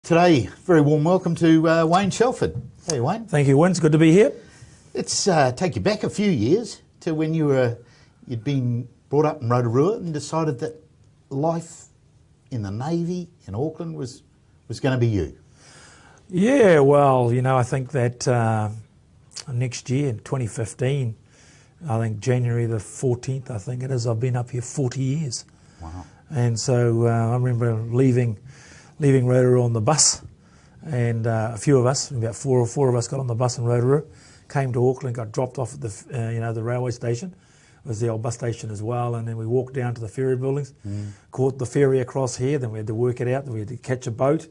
Today, very warm welcome to Wayne Shelford. Hey, Wayne. Thank you, Wayne. It's good to be here. Let's take you back a few years to when you'd been brought up in Rotorua and decided that life in the Navy in Auckland was going to be you. Yeah, well, I think that next year, in 2015, I think January the 14th, I think it is, I've been up here 40 years. Wow. And so I remember leaving Rotorua on the bus, and a few of us, about four of us, got on the bus in Rotorua, came to Auckland, got dropped off at the railway station. It was the old bus station as well, and then we walked down to the ferry buildings, caught the ferry across here. Then we had to work it out. Then we had to catch a boat.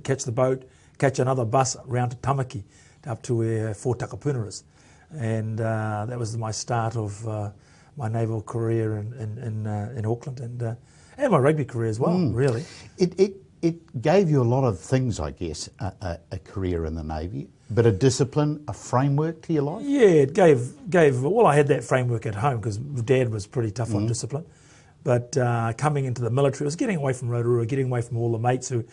Catch the boat, catch another bus round to Tamaki, up to where Fort Takapuna is, and that was my start of my naval career in Auckland, and my rugby career as well. Really, it gave you a lot of things, I guess, a career in the Navy, but a discipline, a framework to your life? Yeah, it gave. Well, I had that framework at home because Dad was pretty tough on discipline. But coming into the military, it was getting away from Rotorua, getting away from all the mates who,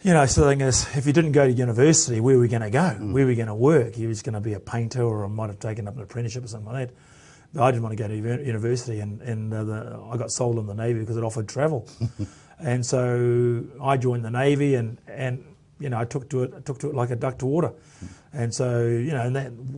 so the thing is, if you didn't go to university, where were we going to go? Where were we going to work? You was going to be a painter, or I might have taken up an apprenticeship or something like that. But I didn't want to go to university, and I got sold in the Navy because it offered travel. And so I joined the Navy, and I took to it like a duck to water. And so,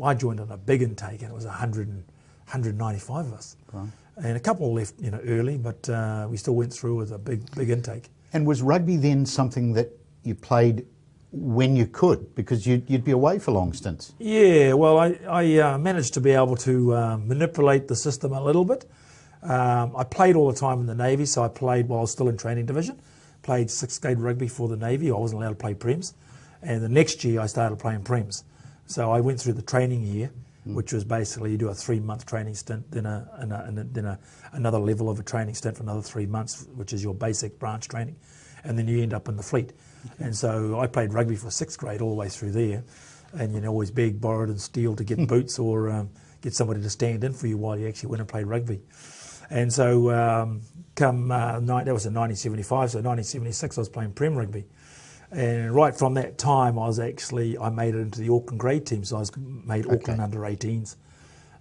I joined on a big intake, and it was 195 of us. Right. And a couple left, early, but we still went through with a big intake. And was rugby then something that you played when you could, because you'd be away for long stints? Yeah, well, I managed to be able to manipulate the system a little bit. I played all the time in the Navy, so I played while I was still in training division. Played 6th grade rugby for the Navy. I wasn't allowed to play Prems. And the next year I started playing Prems. So I went through the training year, which was basically you do a 3-month training stint, then another level of a training stint for another 3 months, which is your basic branch training. And then you end up in the fleet. Okay. And so I played rugby for 6th grade all the way through there. And always beg, borrowed and steal to get boots or get somebody to stand in for you while you actually went and played rugby. And so that was in 1975, so 1976 I was playing Prem rugby. And right from that time I made it into the Auckland grade team, so I was made Auckland under 18s.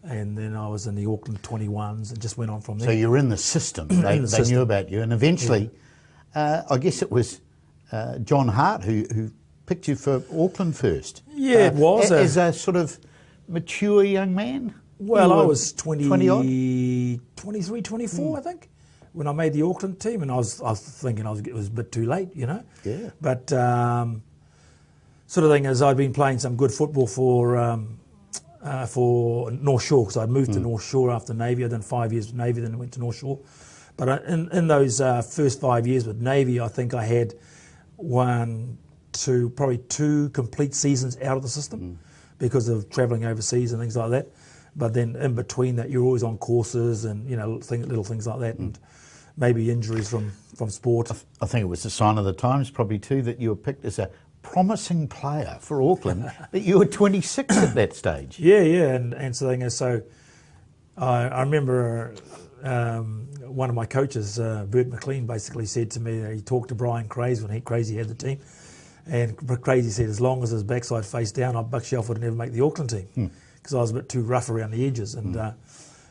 And then I was in the Auckland 21s and just went on from there. So you're in the system. They knew about you, and eventually, I guess it was John Hart who picked you for Auckland first. Yeah, it was. As a sort of mature young man? Well, I was 20-odd? 23, 24, I think, when I made the Auckland team, and I was thinking it was a bit too late, Yeah. But sort of thing is, I'd been playing some good football for North Shore, because I'd moved to North Shore after Navy. I'd done 5 years with Navy, then I went to North Shore. But in those first 5 years with Navy, I think I had probably two complete seasons out of the system because of travelling overseas and things like that. But then in between that, you're always on courses and, little things like that, and maybe injuries from sport. I think it was a sign of the times probably too that you were picked as a promising player for Auckland, that you were 26 at that stage. Yeah, and so I remember one of my coaches, Bert McLean, basically said to me, he talked to Brian Crazy when Crazy had the team, and Crazy said, as long as his backside faced down, Buck Shelford would never make the Auckland team. Because I was a bit too rough around the edges, and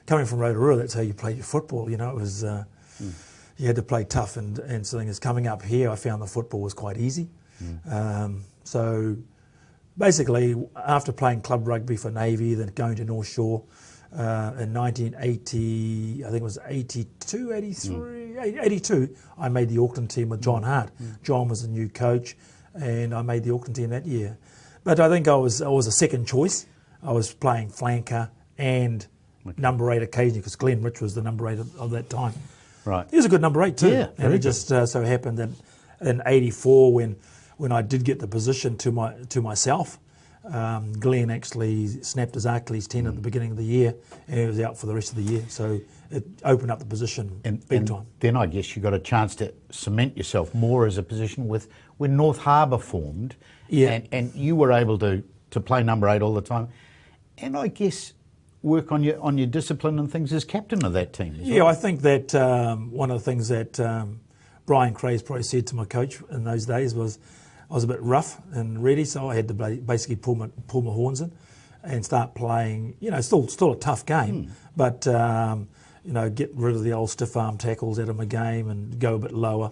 coming from Rotorua, that's how you played your football. It was you had to play tough, and so as coming up here, I found the football was quite easy. So basically, after playing club rugby for Navy, then going to North Shore in 1980, I think it was 82, 83, 82, I made the Auckland team with John Hart. John was the new coach, and I made the Auckland team that year. But I think I was a second choice. I was playing flanker and number 8 occasionally, because Glenn Rich was the number 8 of that time. Right. He was a good number 8 too. Yeah, and it just so happened that in 84, when I did get the position to myself, Glenn actually snapped his Achilles tendon at the beginning of the year, and he was out for the rest of the year. So it opened up the position big time. Then I guess you got a chance to cement yourself more as a position when North Harbour formed, and you were able to play number 8 all the time. And I guess work on your discipline and things as captain of that team as well. I think that one of the things that Brian Craze probably said to my coach in those days was I was a bit rough and ready, so I had to basically pull my horns in and start playing. Still a tough game, but get rid of the old stiff arm tackles out of my game and go a bit lower,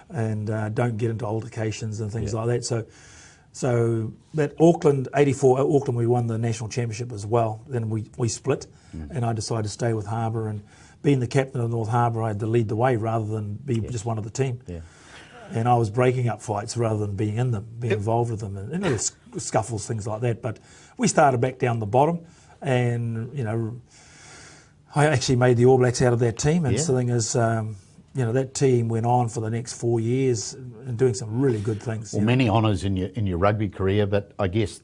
and don't get into altercations and things like that. So that Auckland, 84, Auckland, we won the national championship as well. Then we split, and I decided to stay with Harbour. And being the captain of North Harbour, I had to lead the way rather than be just one of the team. Yeah. And I was breaking up fights rather than being in them, being involved with them, and little scuffles, things like that. But we started back down the bottom, and I actually made the All Blacks out of that team. And the thing is, that team went on for the next 4 years and doing some really good things. Well, many honours in your rugby career, but I guess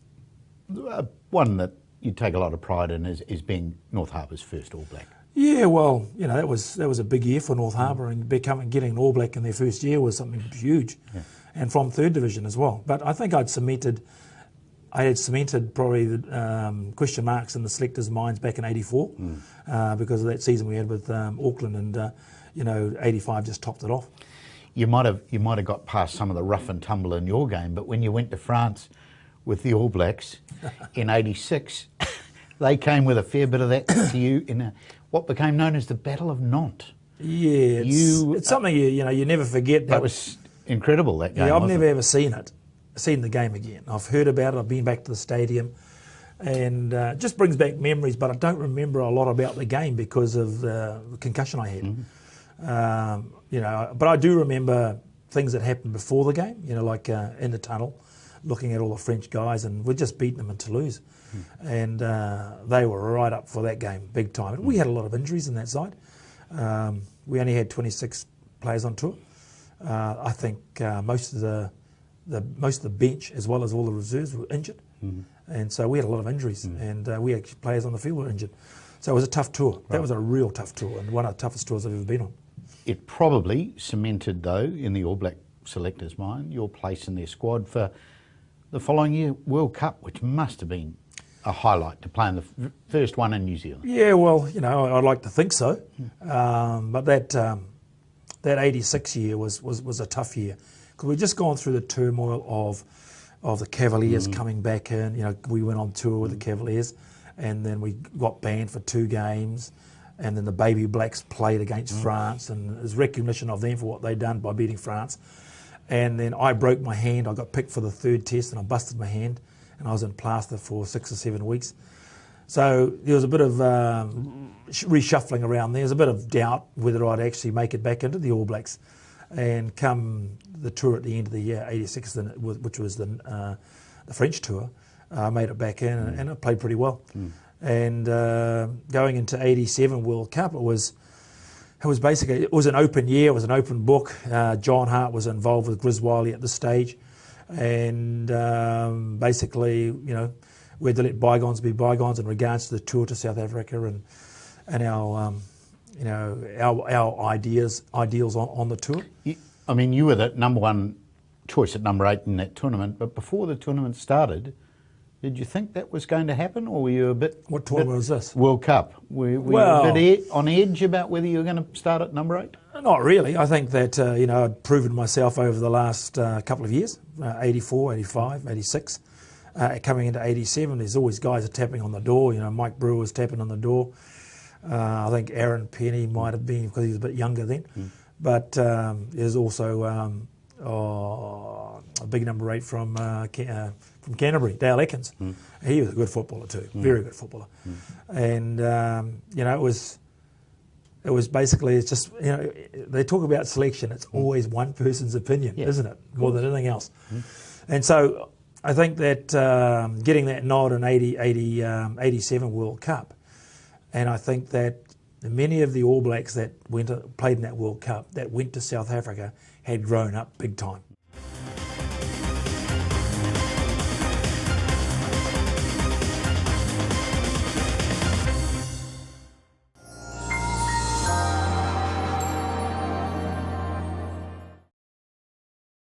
one that you take a lot of pride in is being North Harbour's first All Black. Yeah, well, that was a big year for North Harbour, and getting an All Black in their first year was something huge, and from third division as well. But I think I had cemented probably the question marks in the selectors' minds back in '84 because of that season we had with Auckland, and 85 just topped it off. You might have got past some of the rough and tumble in your game, but when you went to France with the All Blacks in '86, they came with a fair bit of that to you in what became known as the Battle of Nantes. Yeah, it's something you never forget. That was incredible, that game. Yeah, I've never ever seen the game again. I've heard about it. I've been back to the stadium, and it just brings back memories. But I don't remember a lot about the game because of the concussion I had. But I do remember things that happened before the game. Like in the tunnel, looking at all the French guys, and we'd just beaten them in Toulouse. And they were right up for that game, big time. And we had a lot of injuries in that side. We only had 26 players on tour. I think most of the bench, as well as all the reserves, were injured, and so we had a lot of injuries. And we had players on the field who were injured. So it was a tough tour. Right. That was a real tough tour, and one of the toughest tours I've ever been on. It probably cemented, though, in the All Black selectors' mind, your place in their squad for the following year World Cup, which must have been a highlight to play in the first one in New Zealand. Yeah, well, I'd like to think so. But that 86 year was a tough year because we'd just gone through the turmoil of the Cavaliers coming back in. We went on tour with the Cavaliers, and then we got banned for 2 games, and then the Baby Blacks played against France, and it was recognition of them for what they'd done by beating France. And then I broke my hand. I got picked for the 3rd test, and I busted my hand. And I was in plaster for 6 or 7 weeks. So there was a bit of reshuffling around there. There was a bit of doubt whether I'd actually make it back into the All Blacks. And come the tour at the end of the year, 86, which was the French tour, I made it back in and I played pretty well. And going into 87 World Cup, it was an open year, it was an open book. John Hart was involved with Griswiley at this stage. And basically, we had to let bygones be bygones in regards to the tour to South Africa and our ideals on the tour. You were the number one choice at number 8 in that tournament, but before the tournament started, did you think that was going to happen, or were you a bit... What tournament was this? World Cup. Were you a bit on edge about whether you were going to start at number 8? Not really. I think that, I'd proven myself over the last couple of years, 84, 85, 86. Coming into 87, there's always guys tapping on the door. Mike Brewer was tapping on the door. I think Aaron Penny might have been because he was a bit younger then. But there's also a big number 8 from Canterbury, Dale Atkins. He was a good footballer too, very good footballer. And, it was basically, it's just, they talk about selection, it's always one person's opinion, isn't it? More than anything else. And so I think that getting that nod in 87 World Cup, and I think that many of the All Blacks that played in that World Cup, that went to South Africa, had grown up big time.